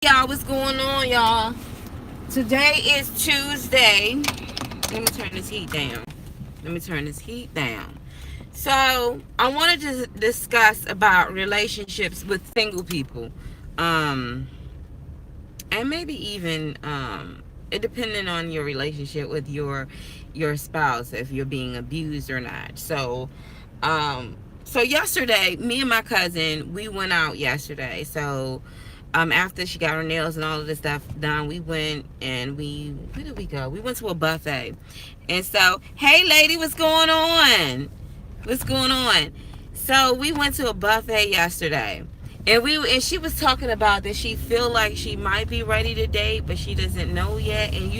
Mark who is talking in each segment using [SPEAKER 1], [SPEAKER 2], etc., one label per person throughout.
[SPEAKER 1] Y'all, what's going on, y'all? Today is Tuesday. Let me turn this heat down. So I wanted to discuss about relationships with single people, um, and maybe even it depending on your relationship with your spouse, if you're being abused or not. Um, so yesterday, me and my cousin, we went out yesterday. After she got her nails and all of this stuff done, we went and where did we go? We went to a buffet. And so, hey lady, what's going on? What's going on? So we went to a buffet yesterday. And she was talking about that she feel like she might be ready to date, but she doesn't know yet. And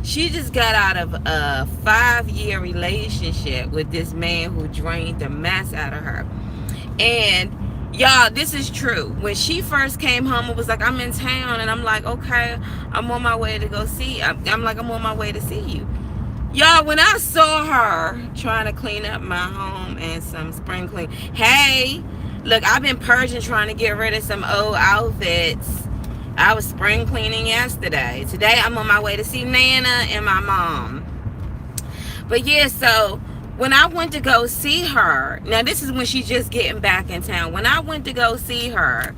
[SPEAKER 1] she just got out of a 5-year relationship with this man who drained the mess out of her. And y'all, this is true. When she first came home, it was like, I'm in town, and I'm like, okay, I'm on my way to go see. I'm on my way to see you. Y'all, when I saw her trying to clean up my home and some spring clean, hey, look, I've been purging, trying to get rid of some old outfits. I was spring cleaning yesterday. Today, I'm on my way to see Nana and my mom. But yeah, so when I went to go see her, now this is when she's just getting back in town. When I went to go see her,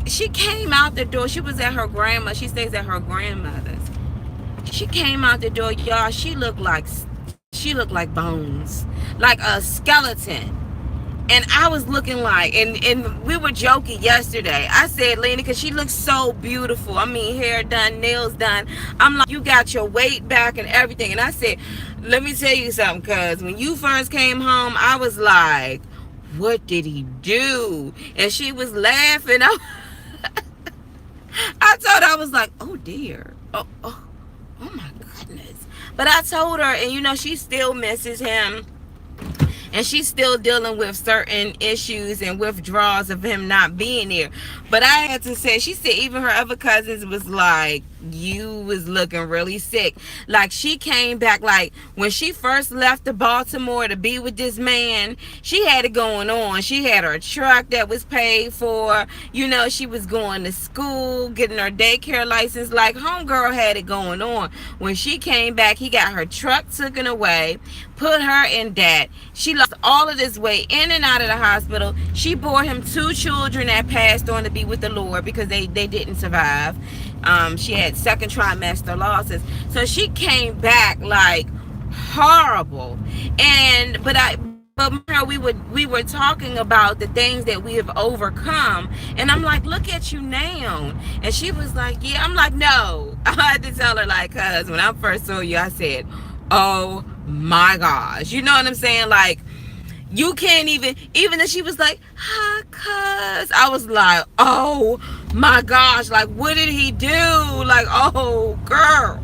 [SPEAKER 1] she came out the door. She was at her grandma. She stays at her grandmother's. She came out the door, y'all. She looked like bones, like a skeleton. And I was looking like, and we were joking yesterday. I said, Lena, because she looks so beautiful. I mean, hair done, nails done. I'm like, you got your weight back and everything. And I said, let me tell you something, because when you first came home, I was like, what did he do? And she was laughing. I told her, I was like, oh dear. Oh my goodness. But I told her, and she still misses him. And she's still dealing with certain issues and withdrawals of him not being there. But I had to say, she said even her other cousins was like, you was looking really sick. Like, she came back, like when she first left to Baltimore to be with this man, she had it going on. She had her truck that was paid for. She was going to school, getting her daycare license. Like, homegirl had it going on. When she came back, he got her truck taken away, put her in debt. She lost all of this weight in and out of the hospital. She bore him 2 children that passed on to be with the Lord because they didn't survive. She had second trimester losses. So she came back like horrible. But we were talking about the things that we have overcome, and I'm like, look at you now. And she was like, yeah. I'm like, no. I had to tell her, like, cuz when I first saw you, I said, oh my gosh, you know what I'm saying? Like, you can't even if she was like, hi cuz, I was like, oh my gosh, like, what did he do? Like, oh girl,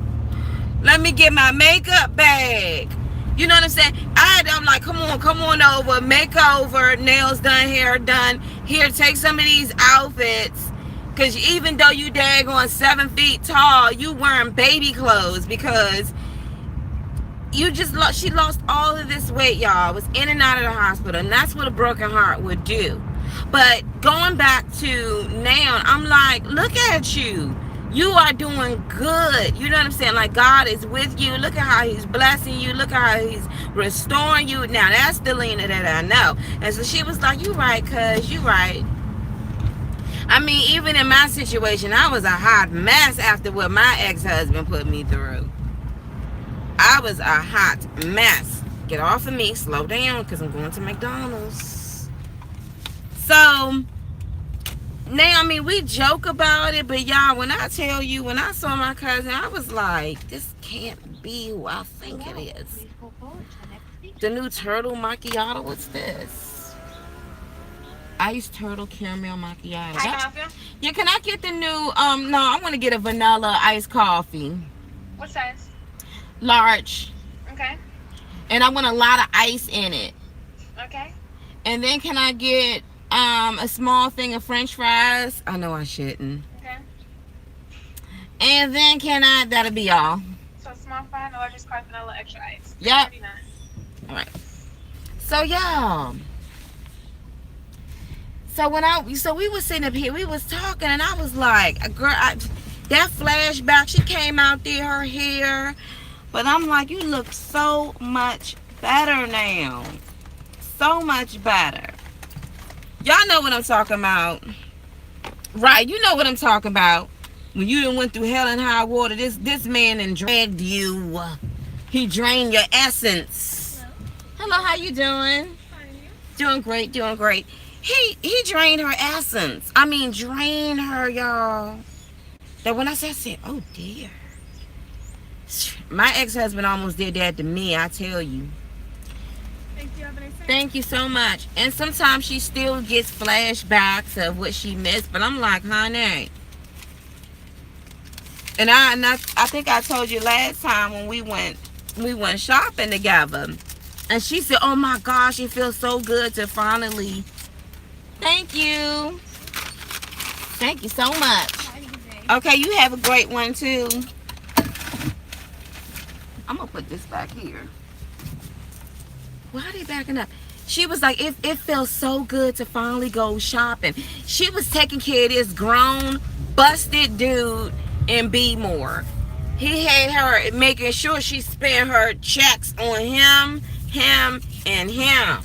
[SPEAKER 1] let me get my makeup bag. You know what I'm saying? I'm like, come on over, makeover, nails done, hair done. Here, take some of these outfits. Cause even though you daggone 7 feet tall, you wearing baby clothes because she lost all of this weight, y'all. Was in and out of the hospital, and that's what a broken heart would do. But going back to now, I'm like, look at you. You are doing good. You know what I'm saying? Like, God is with you. Look at how he's blessing you. Look at how he's restoring you. Now, that's the Lena that I know. And so she was like, you right, cuz, you right. I mean, even in my situation, I was a hot mess after what my ex-husband put me through. I was a hot mess. Get off of me. Slow down, because I'm going to McDonald's. So, now, I mean, we joke about it, but y'all, when I tell you, when I saw my cousin, I was like, this can't be who I think it is. The new turtle macchiato, what's this? Iced turtle caramel macchiato.
[SPEAKER 2] Hi, can I help you?
[SPEAKER 1] Yeah, can I get the new, no, I want to get a vanilla iced coffee.
[SPEAKER 2] What size?
[SPEAKER 1] Large.
[SPEAKER 2] Okay.
[SPEAKER 1] And I want a lot of ice in it.
[SPEAKER 2] Okay.
[SPEAKER 1] And then can I get a small thing of French fries? I know I shouldn't.
[SPEAKER 2] Okay.
[SPEAKER 1] And then that'll be all.
[SPEAKER 2] So small fry, no largest card, vanilla, extra ice.
[SPEAKER 1] Yep.
[SPEAKER 2] $39.
[SPEAKER 1] All right. So, y'all. So we was sitting up here, we was talking, and I was like, girl, that flashback, she came out there, her hair, but I'm like, you look so much better now, so much better. Y'all know what I'm talking about, right? You know what I'm talking about. When you done went through hell and high water, this man and dragged you. He drained your essence. Hello, how you doing? Doing great, doing great. He drained her essence. I mean, drained her, y'all. That when I said, oh dear. My ex-husband almost did that to me, I tell you.
[SPEAKER 2] Thank you. Have a nice day.
[SPEAKER 1] Thank you so much. And sometimes she still gets flashbacks of what she missed, but I'm like, honey. And I think I told you last time when we went shopping together. And she said, oh my gosh, it feels so good to finally. Thank you. Thank you so much. Okay, you have a great one too. I'm gonna put this back here. Why are they backing up? She was like, it feels so good to finally go shopping. She was taking care of this grown, busted dude in B-More. He had her making sure she spent her checks on him, and him.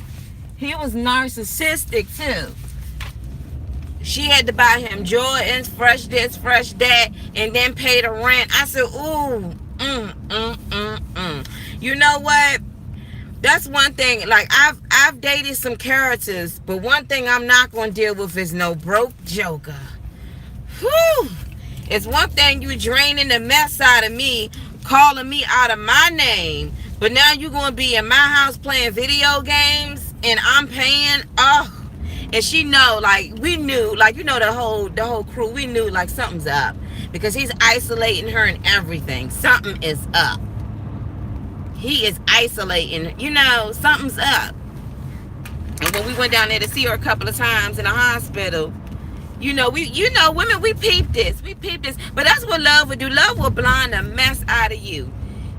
[SPEAKER 1] He was narcissistic too. She had to buy him Jordans, fresh this, fresh that, and then pay the rent. I said, ooh, You know what? That's one thing. Like, I've dated some characters, but one thing I'm not going to deal with is no broke joker. Whew. It's one thing you draining the mess out of me, calling me out of my name, but now you going to be in my house playing video games, and I'm paying. Oh. And she know, like, we knew, like, you know, the whole crew, we knew, like, something's up. Because he's isolating her and everything. Something is up. He is isolating, you know, something's up. And when we went down there to see her a couple of times in the hospital, women, we peeped this. We peeped this. But that's what love would do. Love will blind the mess out of you.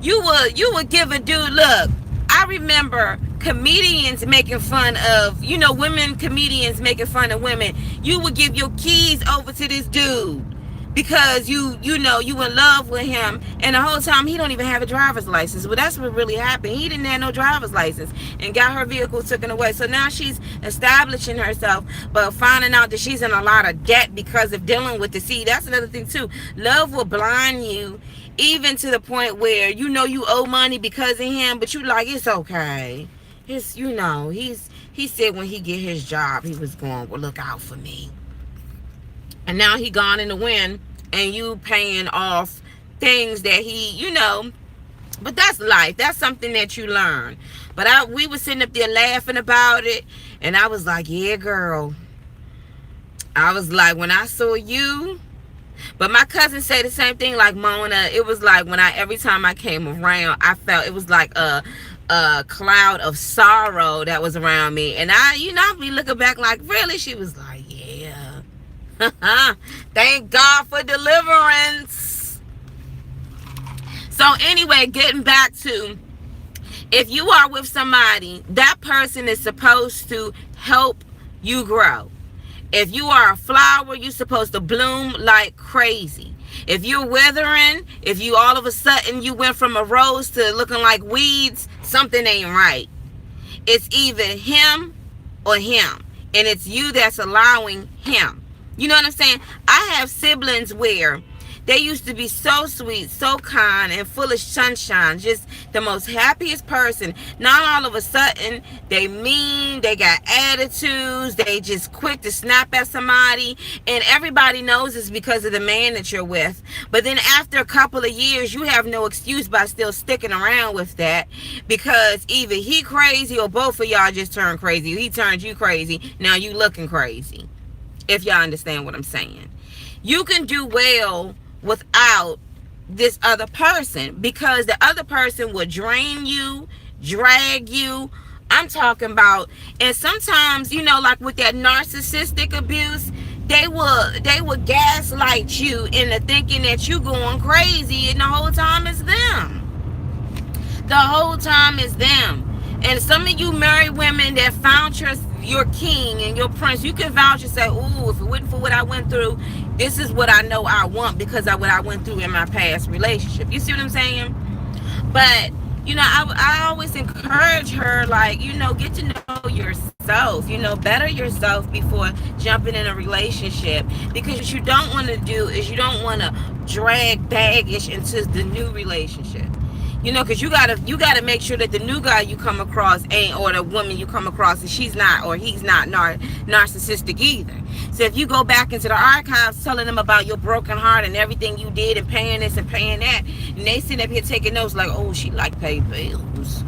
[SPEAKER 1] You would give a dude, look, I remember comedians making fun of, women comedians making fun of women. You would give your keys over to this dude because you in love with him, and the whole time he don't even have a driver's license. Well, that's what really happened. He didn't have no driver's license and got her vehicle taken away. So now she's establishing herself, but finding out that she's in a lot of debt because of dealing with the sea. That's another thing too. Love will blind you, even to the point where you owe money because of him, but you like, it's okay. He said when he get his job, he was going to look out for me. And now he gone in the wind, and you paying off things that he, but that's life. That's something that you learn. But we were sitting up there laughing about it, and I was like, yeah, girl. I was like, when I saw you. But my cousin said the same thing, like Mona. It was like every time I came around, I felt it was like a cloud of sorrow that was around me. And I be looking back like, really? She was like, yeah. Thank God for deliverance. So anyway, getting back to, if you are with somebody, that person is supposed to help you grow. If you are a flower, you're supposed to bloom like crazy. If you're withering, if you all of a sudden you went from a rose to looking like weeds, something ain't right. It's either him or him. And it's you that's allowing him. You know what I'm saying? I have siblings where they used to be so sweet, so kind, and full of sunshine. Just the most happiest person. Now all of a sudden, they mean, they got attitudes, they just quick to snap at somebody. And everybody knows it's because of the man that you're with. But then after a couple of years, you have no excuse by still sticking around with that. Because either he crazy or both of y'all just turned crazy. He turned you crazy. Now you looking crazy. If y'all understand what I'm saying. You can do well without this other person, because the other person will drain you, drag you. I'm talking about, and sometimes, like with that narcissistic abuse, they will gaslight you into thinking that you going crazy, and the whole time it's them. The whole time it's them. And some of you married women that found your king and your prince. You can vouch and say, ooh, if it wasn't for what I went through, this is what I know I want because of what I went through in my past relationship. You see what I'm saying? But I always encourage her, like, get to know yourself, better yourself before jumping in a relationship. Because what you don't want to do is you don't want to drag baggage into the new relationship. Because you gotta make sure that the new guy you come across or the woman you come across, and she's not or he's not narcissistic either. So if you go back into the archives telling them about your broken heart and everything you did and paying this and paying that, and they sit up here taking notes like, oh, she like pay bills.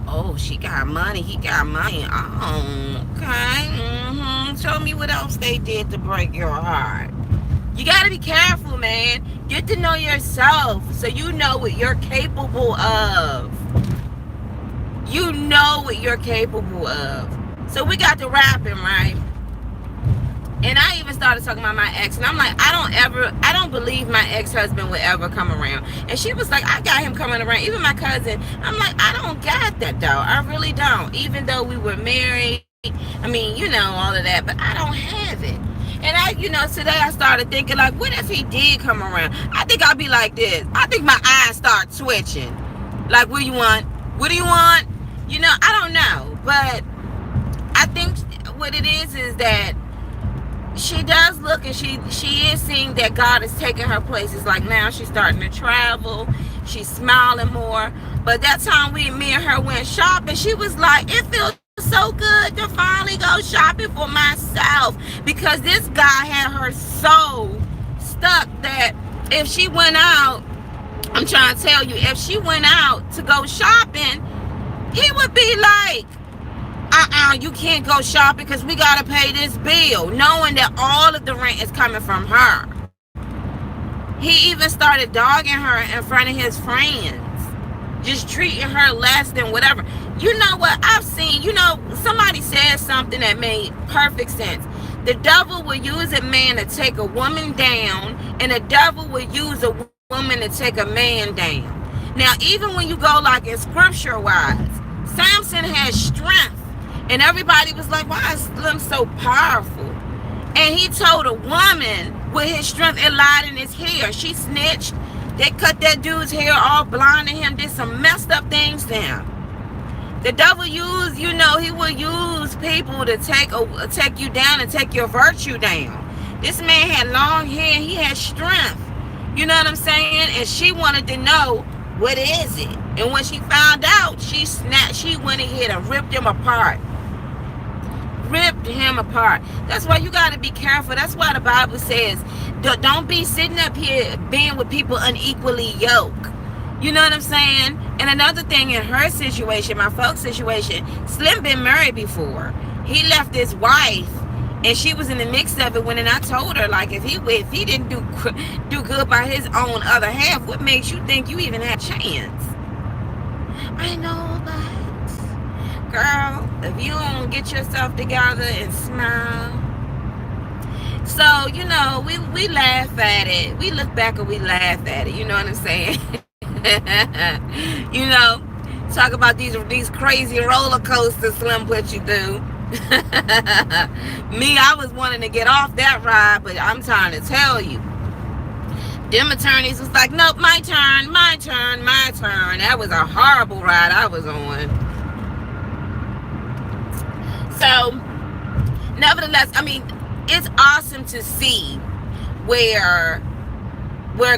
[SPEAKER 1] Oh, she got money. He got money. Oh, okay. Show me what else they did to break your heart. You got to be careful, man. Get to know yourself so you know what you're capable of. You know what you're capable of. So we got to rapping, right? And I even started talking about my ex, and I'm like, I don't believe my ex-husband would ever come around. And she was like, I got him coming around. Even my cousin, I'm like, I don't got that, though. I really don't. Even though we were married, I mean, all of that, but I don't have it. And today I started thinking, like, what if he did come around? I think I'd be like this. I think my eyes start twitching. Like, what do you want? What do you want? I don't know. But I think what it is that she does look, and she is seeing that God is taking her places. Like, now she's starting to travel. She's smiling more. But that time me and her went shopping, she was like, it feels so good to finally go shopping for myself, because this guy had her so stuck that if she went out, I'm trying to tell you, if she went out to go shopping, he would be like, you can't go shopping because we gotta pay this bill, knowing that all of the rent is coming from her. He even started dogging her in front of his friends, just treating her less than whatever. You know what I've seen? Somebody said something that made perfect sense. The devil will use a man to take a woman down, and the devil will use a woman to take a man down. Now, even when you go like in scripture wise, Samson had strength, and everybody was like, why is Slim so powerful? And he told a woman with his strength, it lied in his hair. She snitched. They cut that dude's hair off, blinded him, did some messed up things to him. The devil he will use people to take you down and take your virtue down. This man had long hair. He had strength. You know what I'm saying? And she wanted to know, what is it? And when she found out, she went ahead and ripped him apart. That's why you got to be careful. That's why the Bible says, don't be sitting up here being with people unequally yoked. You know what I'm saying? And another thing, in her situation, my folks' situation, Slim been married before. He left his wife, and she was in the mix of it when I told her, like, if he didn't do good by his own other half, what makes you think you even had a chance? I know, but girl, if you don't get yourself together and smile. So, we laugh at it. We look back and we laugh at it. You know what I'm saying? Talk about these crazy roller coasters Slim put you through. Me, I was wanting to get off that ride, but I'm trying to tell you, them attorneys was like, nope, my turn. That was a horrible ride I was on. So, nevertheless, I mean, it's awesome to see where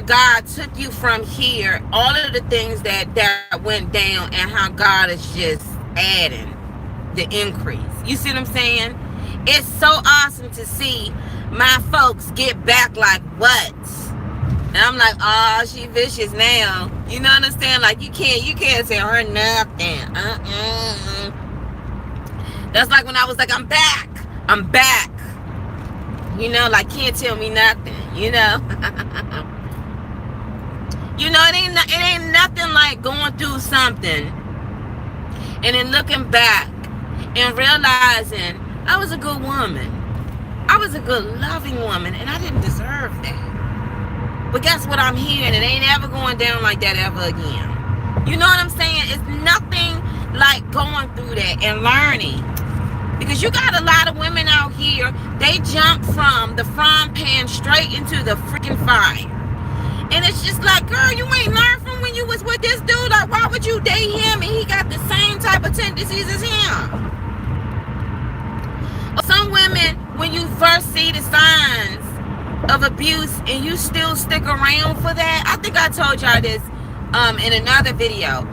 [SPEAKER 1] God took you from here, all of the things that went down, and how God is just adding the increase. You see what I'm saying? It's so awesome to see my folks get back like what? And I'm like, oh, she vicious now. You know what I'm saying? Like, you can't tell her nothing. That's like when I was like, I'm back. Like, can't tell me nothing, it ain't nothing like going through something and then looking back and realizing I was a good woman. I was a good loving woman, and I didn't deserve that. But guess what? I'm here, and it ain't ever going down like that ever again. You know what I'm saying? It's nothing like going through that and learning. Because you got a lot of women out here, they jump from the frying pan straight into the freaking fire. And it's just like, girl, you ain't learned from when you was with this dude. Like, why would you date him and he got the same type of tendencies as him? Some women, when you first see the signs of abuse and you still stick around for that. I think I told y'all this in another video.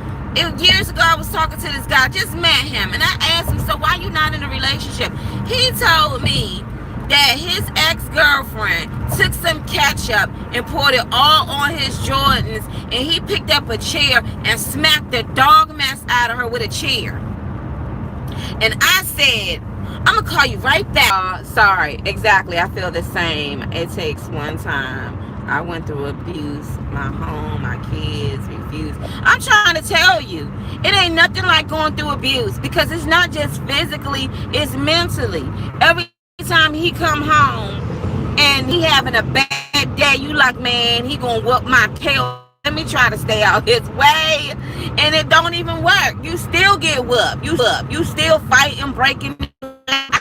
[SPEAKER 1] Years ago, I was talking to this guy, just met him, and I asked him, so why you not in a relationship? He told me that his ex-girlfriend took some ketchup and poured it all on his Jordans, and he picked up a chair and smacked the dog mess out of her with a chair. And I said, I'm gonna call you right back. Sorry, exactly. I feel the same. It takes one time. I went through abuse. My home, my kids refused. I'm trying to tell you, it ain't nothing like going through abuse, because it's not just physically, it's mentally. Every time he come home and he having a bad day, you like, man, he gonna whoop my tail. Let me try to stay out his way. And it don't even work. You still get whooped. You still fighting, breaking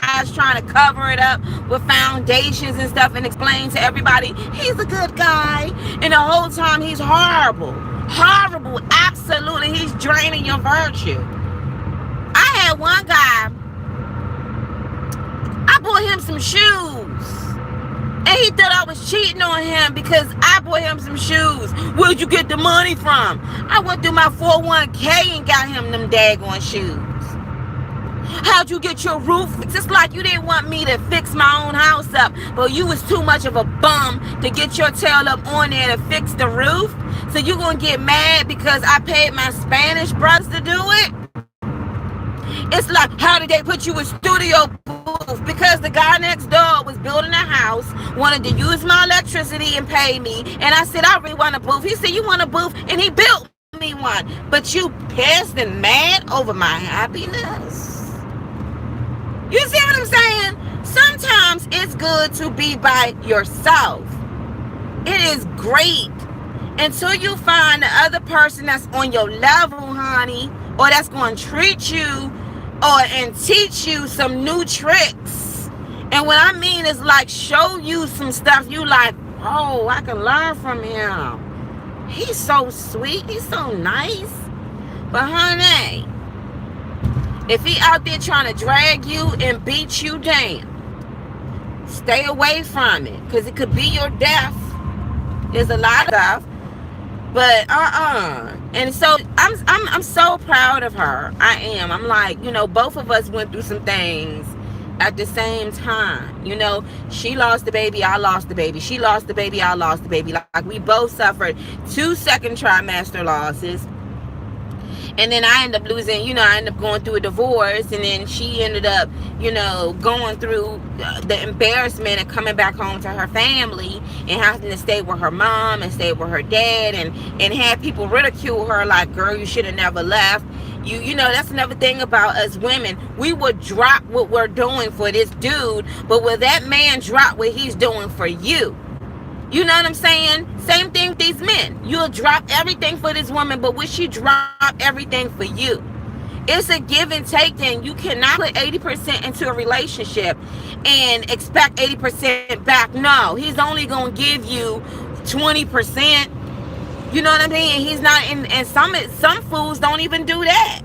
[SPEAKER 1] eyes, trying to cover it up with foundations and stuff and explain to everybody he's a good guy. And the whole time he's horrible. Horrible. Absolutely. He's draining your virtue. I had one guy, I bought him some shoes. And he thought I was cheating on him because I bought him some shoes. Where'd you get the money from? I went through my 401k and got him them daggone shoes. How'd you get your roof? Just like you didn't want me to fix my own house up, but you was too much of a bum to get your tail up on there to fix the roof. So you gonna get mad because I paid my Spanish brothers to do it? It's like, how did they put you in studio booth? Because the guy next door was building a house, wanted to use my electricity and pay me. And I said, I really want a booth. He said, you want a booth? And he built me one. But you pissed and mad over my happiness? You see what I'm saying? Sometimes it's good to be by yourself. It is great until you find the other person that's on your level, honey, or that's going to treat you and teach you some new tricks. And what I mean is like show you some stuff you like, oh, I can learn from him. He's so sweet. He's so nice. But honey, if he out there trying to drag you and beat you down, stay away from it, because it could be your death. There's a lot of stuff. But and so I'm so proud of her. I am. I'm like, you know, both of us went through some things at the same time. You know, she lost the baby, I lost the baby. She lost the baby, I lost the baby. Like we both suffered 2 second trimester losses. And then I ended up losing, you know, I ended up going through a divorce. And then she ended up, you know, going through the embarrassment of coming back home to her family and having to stay with her mom and stay with her dad and have people ridicule her like, girl, you should have never left. You know, that's another thing about us women. We would drop what we're doing for this dude, but will that man drop what he's doing for you? You know what I'm saying? Same thing with these men. You'll drop everything for this woman, but will she drop everything for you? It's a give and take thing. You cannot put 80% into a relationship and expect 80% back. No, he's only going to give you 20%. You know what I mean? He's not in, and some fools don't even do that.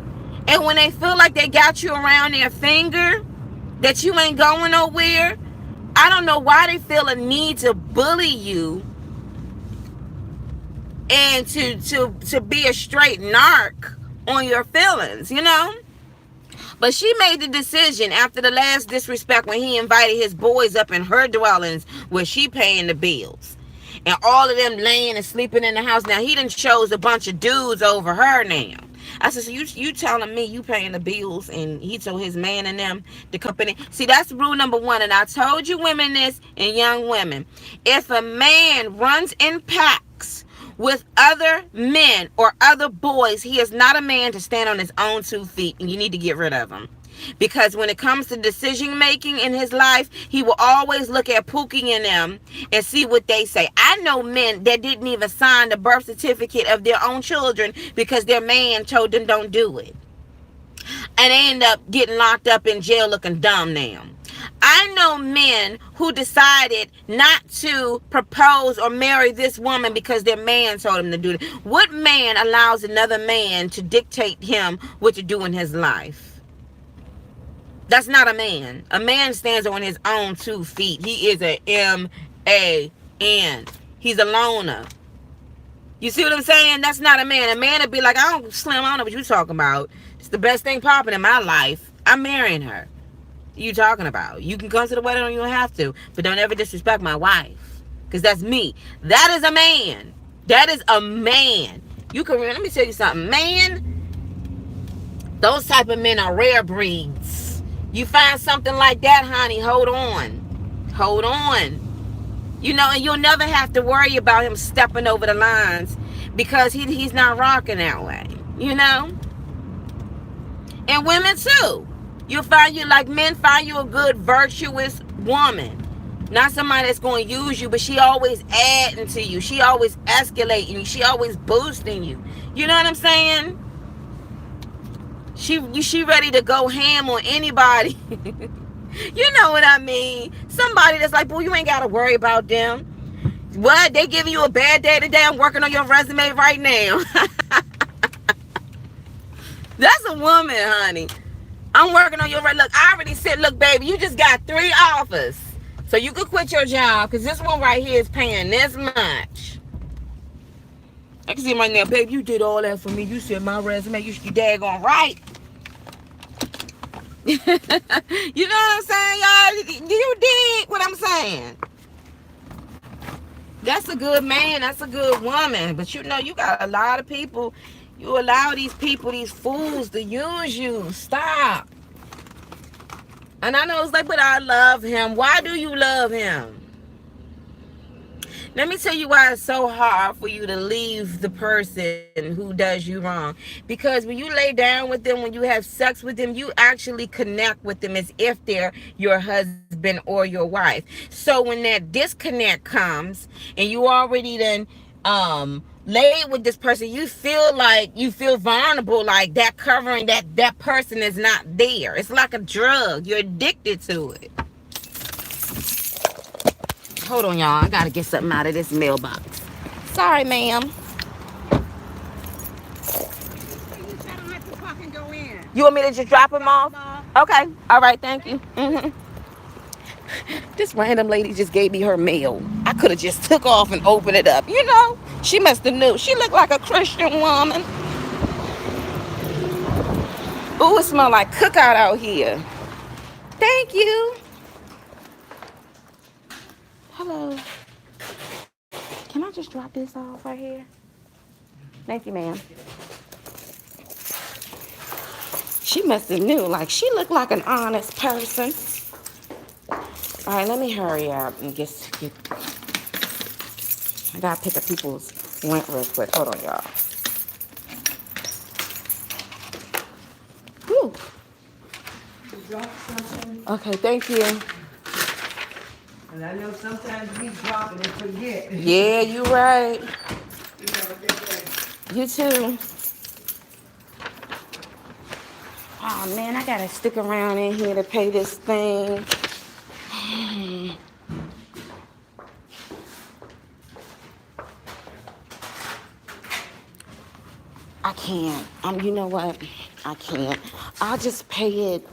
[SPEAKER 1] And when they feel like they got you around their finger, that you ain't going nowhere, I don't know why they feel a need to bully you and to be a straight narc on your feelings, you know? But she made the decision after the last disrespect when he invited his boys up in her dwellings where she paying the bills. And all of them laying and sleeping in the house. Now, he done chose a bunch of dudes over her now. I said, so you telling me you paying the bills and he told his man and them the company. See, that's rule number 1. And I told you women this and young women. If a man runs in packs with other men or other boys, he is not a man to stand on his own 2 feet, and you need to get rid of him. Because when it comes to decision making in his life, he will always look at Pookie and them and see what they say. I know men that didn't even sign the birth certificate of their own children because their man told them don't do it. and they end up getting locked up in jail looking dumb now. I know men who decided not to propose or marry this woman because their man told them to do it. What man allows another man to dictate him what to do in his life? That's not a man. A man stands on his own 2 feet. He is a M-A-N. He's a loner. You see what I'm saying? That's not a man. A man would be like, I don't, Slim, I don't know what you're talking about. It's the best thing popping in my life. I'm marrying her. You talking about? You can come to the wedding or you don't have to, but don't ever disrespect my wife, because that's me. That is a man. That is a man. You can, let me tell you something, man. Those type of men are rare breeds. You find something like that, honey, hold on. Hold on. You know, and you'll never have to worry about him stepping over the lines, because he's not rocking that way, you know? And women too. You'll find you, like men find you a good, virtuous woman. Not somebody that's going to use you, but she always adding to you. She always escalating you. She always boosting you. You know what I'm saying? She ready to go ham on anybody. You know what I mean? Somebody that's like, boy, you ain't got to worry about them. What? They giving you a bad day today? I'm working on your resume right now. That's a woman, honey. I'm working on your resume. Look, I already said, look, baby, you just got 3 offers. So you could quit your job, because this one right here is paying this much. I can see right now, baby, you did all that for me. You said my resume, you daggone right. You know what I'm saying, y'all? You dig what I'm saying? That's a good man. That's a good woman. But you know, you got a lot of people. You allow these people, these fools, to use you. Stop. And I know it's like, but I love him. Why do you love him? Let me tell you why it's so hard for you to leave the person who does you wrong. Because when you lay down with them, when you have sex with them, you actually connect with them as if they're your husband or your wife. So when that disconnect comes and you already then laid with this person, you feel vulnerable, like that covering, that person is not there. It's like a drug. You're addicted to it. Hold on, y'all. I gotta get something out of this mailbox. Sorry, ma'am. You want me to just drop him off? Okay. All right. Thank you. This random lady just gave me her mail. I could have just took off and opened it up. You know, she must have knew. She looked like a Christian woman. Ooh, it smells like cookout out here. Thank you. Hello. Can I just drop this off right here? Thank you, ma'am. She must have knew. Like, she looked like an honest person. All right, let me hurry up and get I gotta pick up people's rent real quick. Hold on, y'all. Whew. Okay, thank you.
[SPEAKER 3] And I know sometimes we drop it and forget.
[SPEAKER 1] Yeah, you right. You too. Oh man, I gotta stick around in here to pay this thing. I can't. You know what? I can't. I'll just pay it.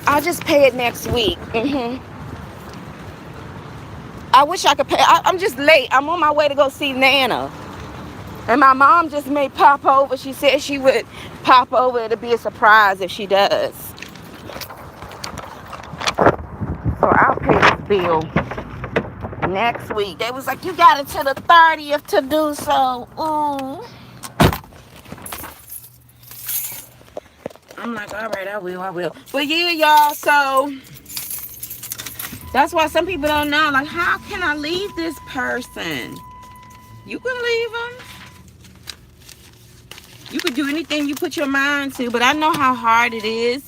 [SPEAKER 1] I'll just pay it next week. I wish I could pay. I'm just late. I'm on my way to go see Nana. And my mom just may pop over. She said she would pop over. It'll be a surprise if she does. So I'll pay this bill next week. They was like, you got until the 30th to do so. Ooh. I'm like, all right, I will. But yeah, y'all, so that's why some people don't know. Like, how can I leave this person? You can leave them. You could do anything you put your mind to, but I know how hard it is.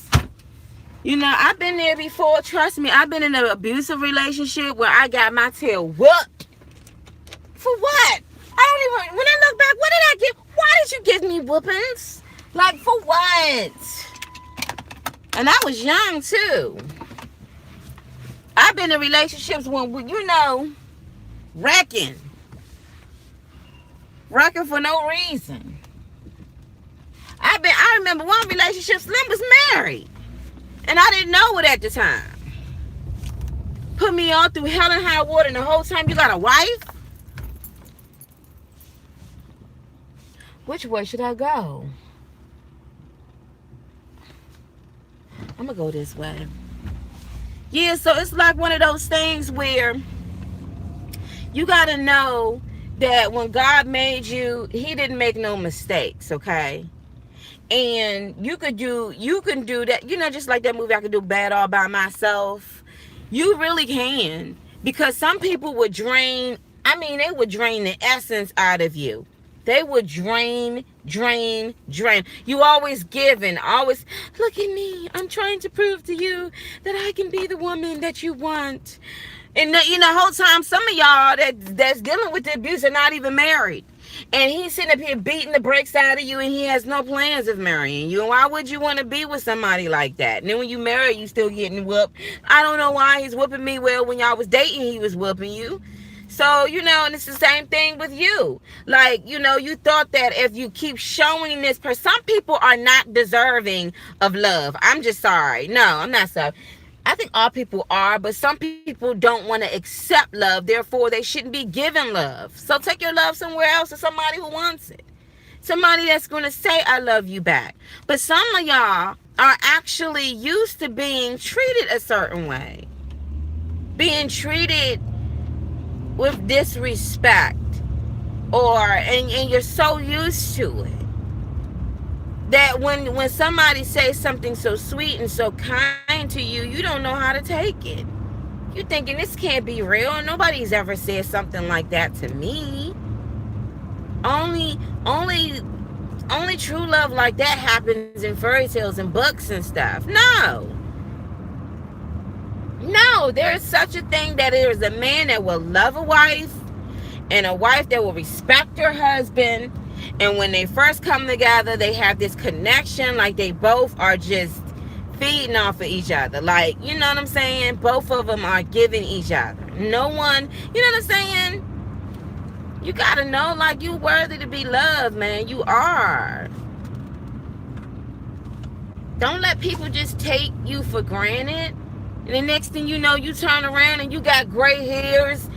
[SPEAKER 1] You know, I've been there before. Trust me, I've been in an abusive relationship where I got my tail whooped. For what? I don't even, when I look back, what did I get? Why did you give me whoopings? Like, for what? And I was young too. I've been in relationships when, wrecking for no reason. I remember one relationship, Slim was married, and I didn't know it at the time. Put me on through hell and high water, and the whole time you got a wife? Which way should I go? I'm gonna go this way. Yeah, so it's like one of those things where you gotta know that when God made you, he didn't make no mistakes, okay? And you can do that, just like that movie, I Could Do Bad All By Myself. You really can, because some people would drain the essence out of you. They would drain. You always giving, always, look at me, I'm trying to prove to you that I can be the woman that you want. And the whole time, some of y'all that's dealing with the abuse are not even married. And he's sitting up here beating the brakes out of you, and he has no plans of marrying you. And why would you want to be with somebody like that? And then when you marry, you still getting whooped. I don't know why he's whooping me. Well, when y'all was dating, he was whooping you. So, and it's the same thing with you. Like, you thought that if you keep showing this some people are not deserving of love. I'm just sorry. No, I'm not sorry. I think all people are, but some people don't want to accept love. Therefore, they shouldn't be given love. So take your love somewhere else to somebody who wants it. Somebody that's going to say, I love you back. But some of y'all are actually used to being treated a certain way. Being treated with disrespect. And you're so used to it. That when somebody says something so sweet and so kind to you, you don't know how to take it. You're thinking, this can't be real. Nobody's ever said something like that to me. Only true love like that happens in fairy tales and books and stuff. No, there's such a thing that there is a man that will love a wife and a wife that will respect her husband. And when they first come together, they have this connection, like they both are just feeding off of each other. Like, you know what I'm saying? Both of them are giving each other. No one, you know what I'm saying? You gotta know, like, you're worthy to be loved, man. You are. Don't let people just take you for granted. And the next thing you know, you turn around and you got gray hairs,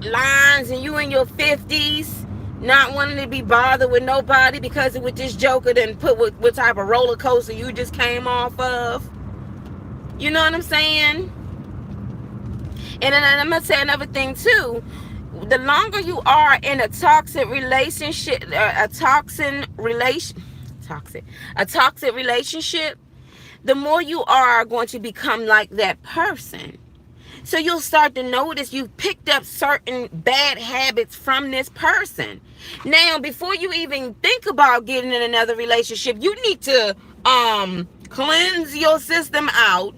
[SPEAKER 1] lines, and you in your 50s. Not wanting to be bothered with nobody because of what this joker done put what type of roller coaster you just came off of. You know what I'm saying? And then I'm going to say another thing too. The longer you are in a toxic relationship, a toxic relationship, the more you are going to become like that person. So you'll start to notice you've picked up certain bad habits from this person. Now, before you even think about getting in another relationship, you need to cleanse your system out.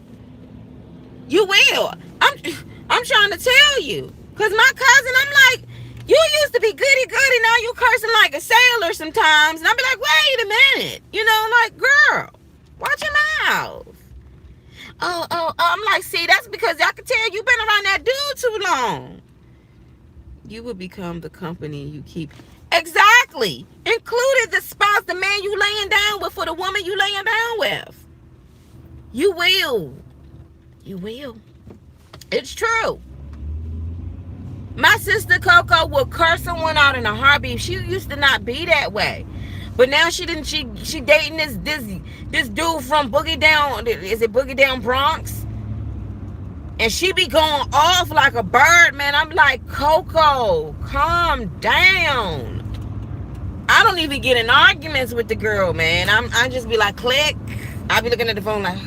[SPEAKER 1] You will. I'm trying to tell you. Because my cousin, I'm like, you used to be goody-goody, now you cursing like a sailor sometimes. And I'll be like, wait a minute. Like, girl, watch your mouth. Oh, I'm like, see, that's because I can tell you've been around that dude too long. You will become the company you keep. Exactly. Included the spouse, the man you laying down with, for the woman you laying down with. You will. It's true. My sister Coco will curse someone out in a heartbeat. She used to not be that way. But now she dating this dude from Boogie Down. Is it Boogie Down Bronx? And she be going off like a bird, man. I'm like, Coco, calm down. I don't even get in arguments with the girl, man. I just be like, click. I be looking at the phone like,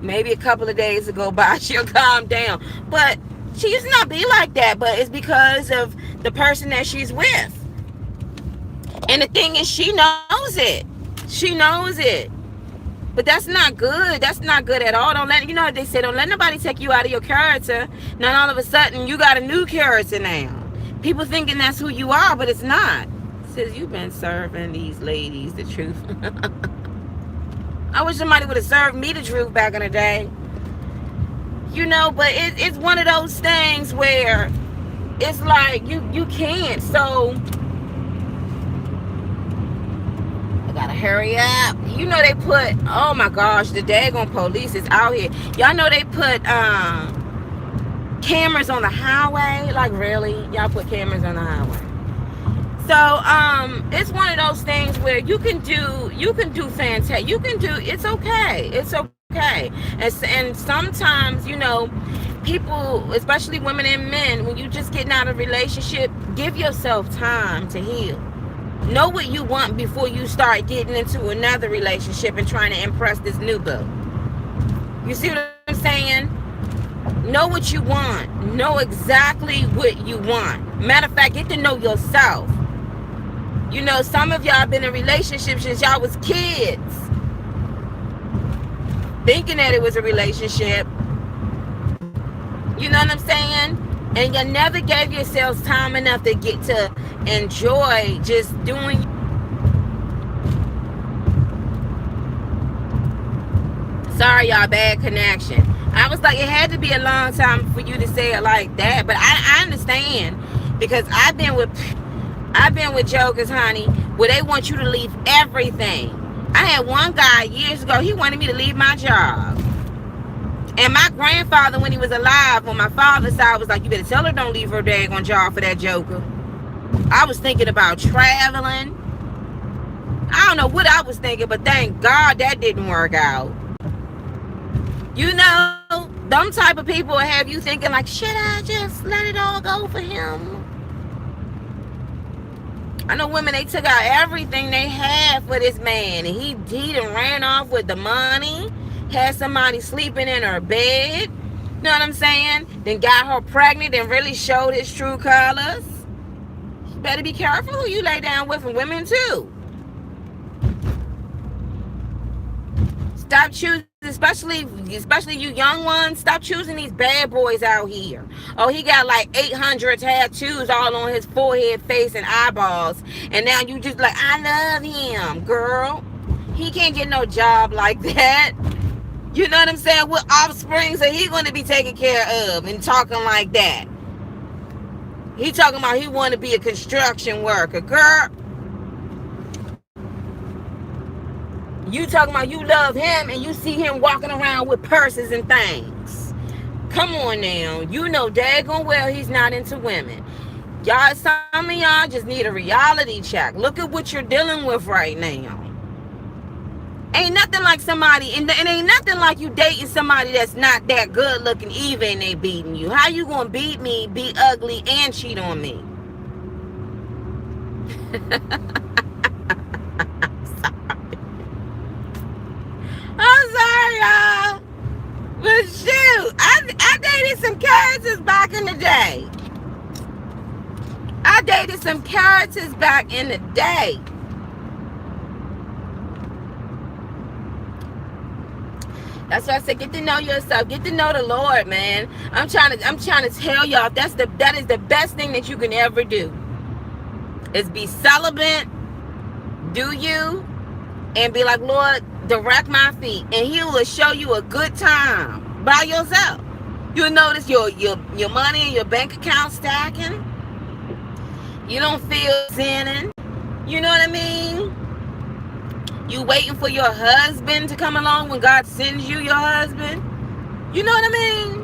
[SPEAKER 1] Maybe a couple of days to go by, she'll calm down. But she used to not be like that. But it's because of the person that she's with. And the thing is, she knows it. But that's not good. That's not good at all. Don't let, they say, don't let nobody take you out of your character. Now all of a sudden, you got a new character now. People thinking that's who you are, but it's not. Sis, you've been serving these ladies the truth. I wish somebody would have served me the truth back in the day. But it's one of those things where it's like you can't. So I gotta hurry up. They put, oh my gosh, the daggone police is out here. Y'all know they put cameras on the highway. Like, really? Y'all put cameras on the highway? So it's one of those things where you can do fantastic. It's okay. It's okay. And sometimes, people, especially women and men, when you just getting out of a relationship, give yourself time to heal. Know what you want before you start getting into another relationship and trying to impress this new boo. You see what I'm saying? Know what you want. Know exactly what you want. Matter of fact, get to know yourself. Some of y'all been in relationships since y'all was kids, thinking that it was a relationship. You know what I'm saying? And you never gave yourselves time enough to get to enjoy just doing. Sorry, y'all, bad connection. I was like, it had to be a long time for you to say it like that, but I understand, because I've been with jokers, honey, where they want you to leave everything. I had one guy years ago, he wanted me to leave my job. And my grandfather, when he was alive, on my father's side, was like, you better tell her don't leave her daggone job for that joker. I was thinking about traveling. I don't know what I was thinking, but thank God that didn't work out. Them type of people will have you thinking like, should I just let it all go for him? I know women, they took out everything they had for this man, and he done ran off with the money, had somebody sleeping in her bed, know what I'm saying? Then got her pregnant and really showed his true colors. You better be careful who you lay down with, and women too. Stop choosing, especially you young ones, stop choosing these bad boys out here. Oh, he got like 800 tattoos all on his forehead, face, and eyeballs. And now you just like, I love him, girl. He can't get no job like that. You know what I'm saying? What offsprings are he going to be taken care of and talking like that? He talking about he want to be a construction worker. Girl, you talking about you love him and you see him walking around with purses and things. Come on now. You know daggone well he's not into women. Y'all, some of y'all just need a reality check. Look at what you're dealing with right now. Ain't nothing like somebody, and it ain't nothing like you dating somebody that's not that good looking either and they beating you. How you gonna beat me, be ugly, and cheat on me? I'm sorry, y'all. But shoot, I dated some characters back in the day. That's why I said, get to know yourself, get to know the Lord, man. I'm trying to tell y'all, that is the best thing that you can ever do. Is be celibate, do you, and be like, Lord, direct my feet, and he will show you a good time by yourself. You'll notice your money in your bank account stacking. You don't feel sinning. You know what I mean? You waiting for your husband to come along when God sends you your husband. You know what I mean?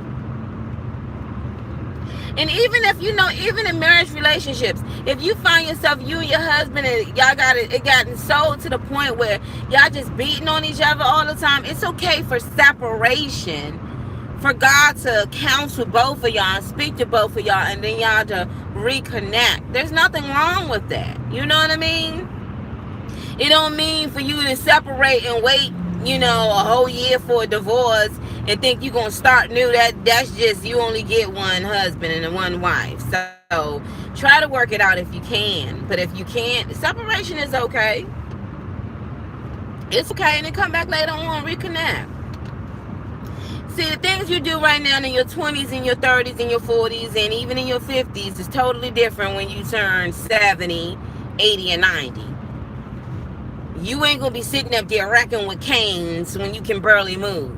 [SPEAKER 1] And even if even in marriage relationships, if you find yourself, you and your husband, and y'all it gotten so to the point where y'all just beating on each other all the time, it's okay for separation, for God to counsel both of y'all and speak to both of y'all, and then y'all to reconnect. There's nothing wrong with that. You know what I mean? It don't mean for you to separate and wait, a whole year for a divorce and think you're going to start new. That's just, you only get one husband and one wife. So try to work it out if you can. But if you can't, separation is okay. It's okay. And then come back later on, reconnect. See, the things you do right now in your 20s and your 30s and your 40s and even in your 50s is totally different when you turn 70 80 and 90. You ain't gonna be sitting up there wrecking with canes when you can barely move.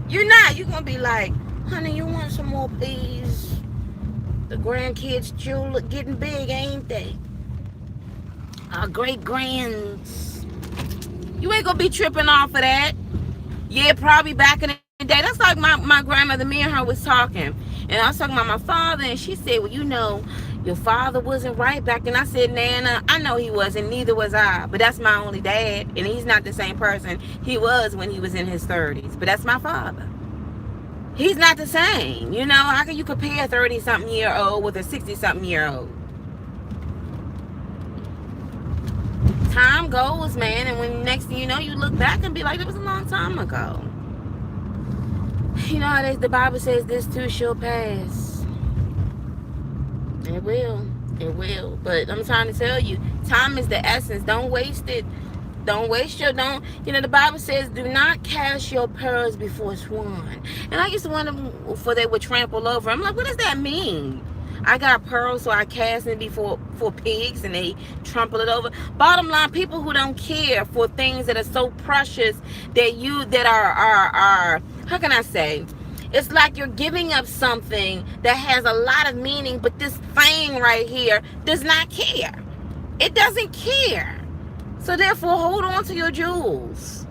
[SPEAKER 1] You're not. You're gonna be like, honey, you want some more, please? The grandkids still getting big, ain't they? Our great grands. You ain't gonna be tripping off of that. Yeah, probably back in the day. That's like my grandmother, me and her was talking. And I was talking about my father, and she said, well, you know, your father wasn't right back then. I said, Nana, I know he wasn't, neither was I. But that's my only dad, and he's not the same person he was when he was in his 30s. But that's my father. He's not the same. You know, how can you compare a 30-something-year-old with a 60-something-year-old? Time goes, man, and when next thing you know, you look back and be like, it was a long time ago. You know, the Bible says this too shall pass. It will. It will. But I'm trying to tell you, time is the essence. Don't waste it. Don't waste your, you know, the Bible says, do not cast your pearls before swine. And I used to wonder for they would trample over. I'm like, what does that mean? I got pearls, so I cast it before for pigs and they trample it over. Bottom line, people who don't care for things that are so precious that are how can I say? It's like you're giving up something that has a lot of meaning, but this thing right here does not care. It doesn't care. So therefore, hold on to your jewels.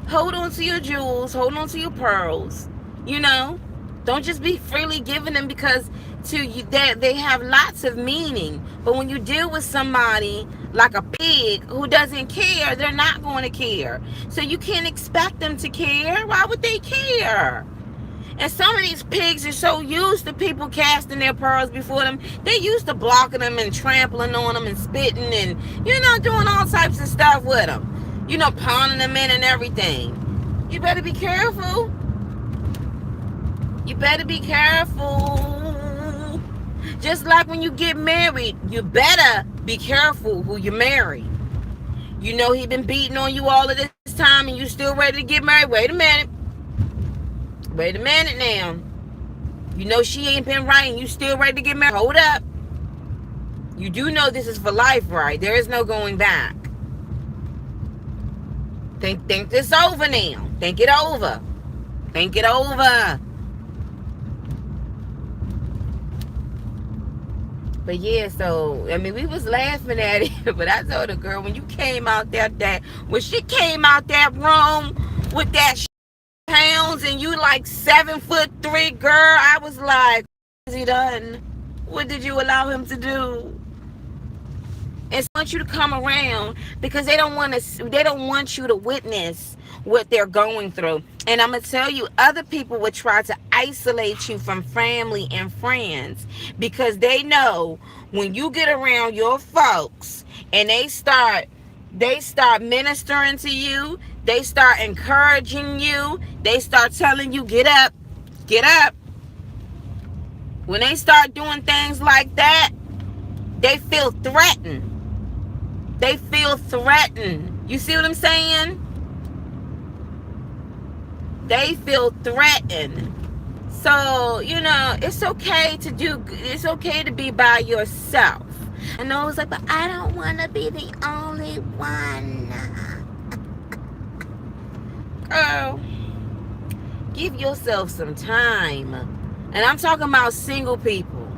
[SPEAKER 1] Hold on to your jewels. Hold on to your pearls. You know, don't just be freely giving them because they have lots of meaning. But when you deal with somebody like a pig who doesn't care, they're not going to care. So you can't expect them to care. Why would they care? And some of these pigs are so used to people casting their pearls before them. They used to blocking them and trampling on them and spitting and, you know, doing all types of stuff with them. You know, pounding them in and everything. You better be careful. You better be careful. Just like when you get married, you better be careful who you marry. You know he been beating on you all of this time and you still ready to get married. Wait a minute. Wait a minute now. You know she ain't been right and you still ready to get married. Hold up. You do know this is for life, right? There is no going back. Think this over now. Think it over. Think it over. But yeah, so, I mean, we was laughing at it, but I told the girl, when you came out when she came out that room with that pounds and you like 7'3", girl, I was like, what has he done? What did you allow him to do? And I want you to come around because they don't want you to witness what they're going through. And I'm gonna tell you, other people would try to isolate you from family and friends because they know when you get around your folks and they start ministering to you, they start encouraging you, they start telling you, get up, get up. When they start doing things like that, they feel threatened. They feel threatened. You see what I'm saying? They feel threatened. So, you know, it's okay to be by yourself. I know it's like, but I don't want to be the only one. Girl, give yourself some time. And I'm talking about single people.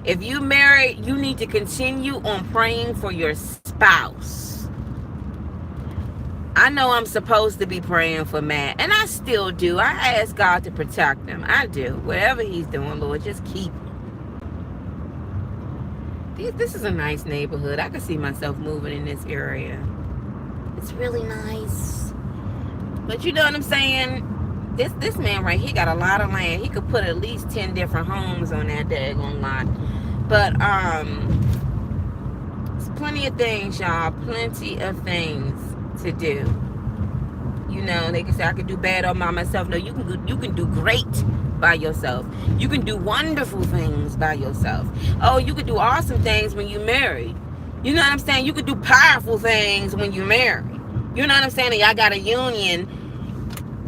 [SPEAKER 1] If you married, you need to continue on praying for your spouse. I know I'm supposed to be praying for Matt, and I still do. I ask God to protect him. I do. Whatever he's doing, Lord, just keep him. This is a nice neighborhood. I can see myself moving in this area. It's really nice. But you know what I'm saying? This man right here got a lot of land. He could put at least 10 different homes on that daggone lot. But it's plenty of things, y'all. Plenty of things to do. You know, they can say I could do bad all by myself. No, you can do great by yourself. You can do wonderful things by yourself. Oh, you can do awesome things when you're married. You know what I'm saying? You can do powerful things when you're married. You know what I'm saying? And y'all got a union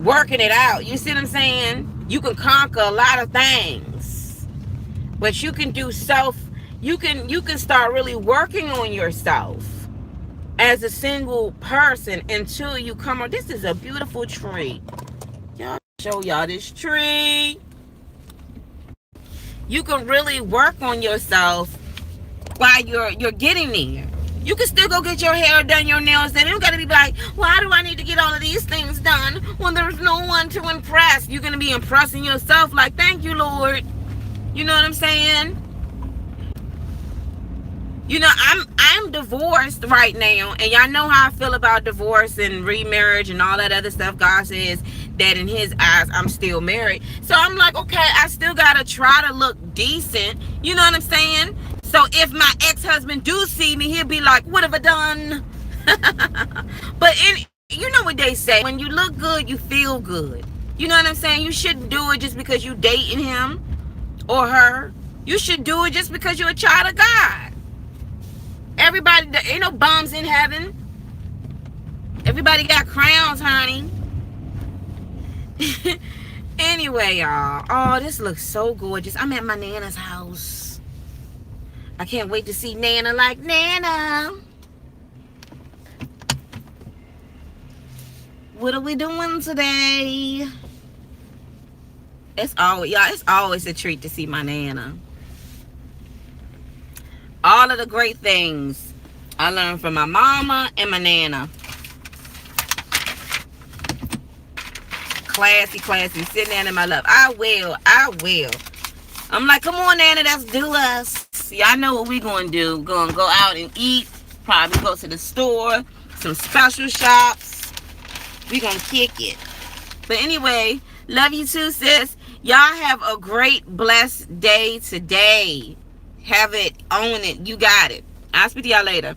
[SPEAKER 1] working it out. You see what I'm saying? You can conquer a lot of things. But you can do you can start really working on yourself as a single person until you come on. This is a beautiful tree. Y'all, show y'all this tree. You can really work on yourself while you're getting there. You can still go get your hair done, your nails done. You don't got to be like, why do I need to get all of these things done when there's no one to impress? You're going to be impressing yourself like, thank you, Lord. You know what I'm saying? You know, I'm divorced right now, and y'all know how I feel about divorce and remarriage and all that other stuff. God says that in his eyes, I'm still married. So I'm like, okay, I still got to try to look decent. You know what I'm saying? So if my ex-husband do see me, he'll be like, what have I done? But you know what they say, when you look good, you feel good. You know what I'm saying? You shouldn't do it just because you dating him or her. You should do it just because you're a child of God. Everybody, there ain't no bums in heaven. Everybody got crowns, honey. Anyway, y'all. Oh, this looks so gorgeous. I'm at my Nana's house. I can't wait to see Nana like Nana. What are we doing today? It's always a treat to see my Nana. All of the great things I learned from my mama and my Nana. Classy, sitting down in my love. I will. I'm like, come on, Nana, let's do us. See, I know what we gonna do. We're gonna go out and eat. Probably go to the store. Some special shops. We gonna kick it. But anyway, love you too, sis. Y'all have a great, blessed day today. Have it, own it. You got it. I'll speak to y'all later.